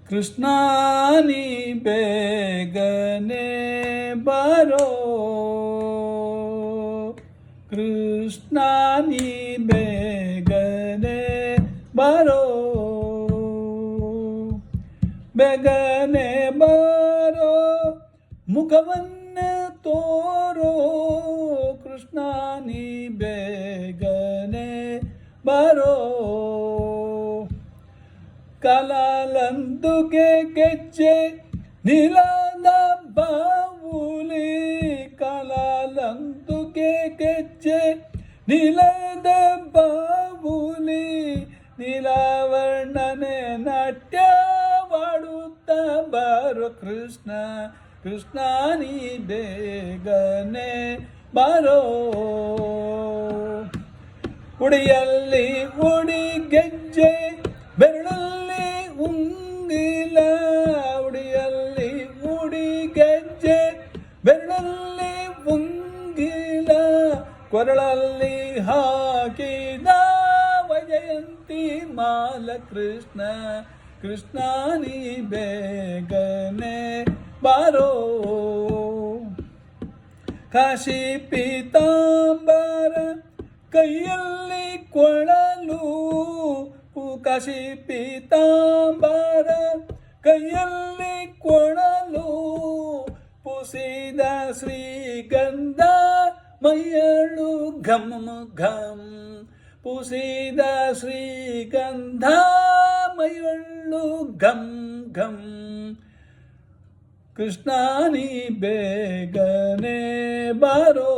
ಕೃಷ್ಣ ನೀ ಬೇಗನೆ ಬಾರೋ, ಕೃಷ್ಣ ನೀ ಬೇಗನೆ ಬಾರೋ, ಬೇಗನೆ ಬಾರೋ ಮುಖವನ್ನ ತೋರೋ, ಕೃಷ್ಣ ನೀ ಬೇಗನೆ ಬಾರೋ. ಕಾಲಾಲಂದುಗೆ ಗೆಜ್ಜೆ ನೀಲದ ಬಾವುಲಿ, ಕಾಲಾಲಂದುಗೆ ಗೆಜ್ಜೆ ನೀಲದ ಬಾವುಲಿ, ನೀಲವರ್ಣನೆ ನಾಟ್ಯವಾಡುತ್ತ ಬಾರೋ ಕೃಷ್ಣ, ಕೃಷ್ಣ ನೀ ಬೇಗನೆ ಬಾರೋ. ಉಡಿಯಲ್ಲಿ ಉಡಿ ಗೆಜ್ಜೆ ಬೆರಳಲ್ಲಿ ಉಂಗಿಲ, ಉಡಿಯಲ್ಲಿ ಉಡಿ ಗೆಜ್ಜೆ ಬೆರಳಲ್ಲಿ ಉಂಗಿಲ, ಕೊರಳಲ್ಲಿ ಹಾಕಿದ ವೈಜಯಂತಿ ಮಾಲ, ಕೃಷ್ಣ ಕೃಷ್ಣ ನೀ ಬೇಗನೆ ಬಾರೋ. ಕಾಶಿ ಪೀತಾಂಬರ ಕೈಯಲ್ಲಿ ಕೊಳಲು, ಕಾಶಿ ಪೀತಾಂಬರ ಕೈಯಲ್ಲಿ ಕೊಳಲು, ಪುಸಿದ ಶ್ರೀಗಂಧ ಮೈಯಳು ಘಮ್ ಘಮ್, ಪುಸಿದ ಶ್ರೀಗಂಧ ಮೈಯಳು ಘಮ್ ಘಮ್. ಕೃಷ್ಣ ನೀ ಬೇಗನೆ ಬಾರೋ,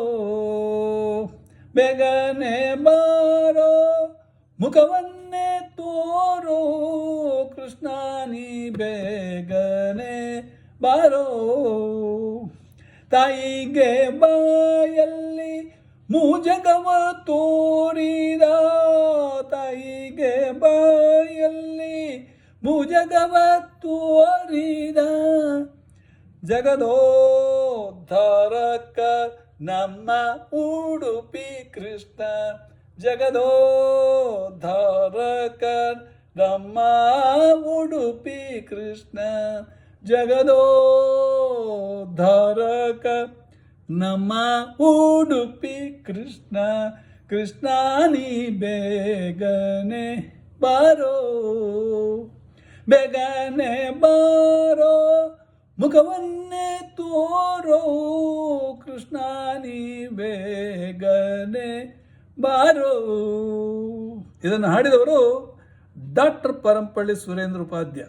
ಬೇಗನೆ ಬಾರೋ ಮುಖವನ್ನೇ ತೋರೋ, ಕೃಷ್ಣ ನೀ ಬೇಗನೆ ಬಾರೋ. ತಾಯಿಗೆ ಬಾಯಲ್ಲಿ ಮೂಜಗವ ತೋರಿದ, ತಾಯಿಗೆ ಬಾಯಲ್ಲಿ ಮೂಜಗವ ತೋರಿದ, ಜಗದೋದ್ಧಾರಕ ನಮ್ಮ ಉಡುಪಿ ಕೃಷ್ಣ, ಜಗದೋದ್ಧಾರಕ ನಮ್ಮ ಉಡುಪಿ ಕೃಷ್ಣ, ಜಗದೋದ್ಧಾರಕ ನಮ್ಮ ಉಡುಪಿ ಕೃಷ್ಣ, ಕೃಷ್ಣ ನೀ ಬೇಗನೆ ಬಾರೋ, ಬೇಗನೆ ಬಾರೋ ಮುಖವನ್ನೇ ತೋರೋ, ಕೃಷ್ಣ ನೀ ಬೇಗನೆ ಬಾರೋ. ಇದನ್ನು ಹಾಡಿದವರು ಡಾಕ್ಟರ್ ಪರಂಪಳ್ಳಿ ಸುರೇಂದ್ರ ಉಪಾಧ್ಯ.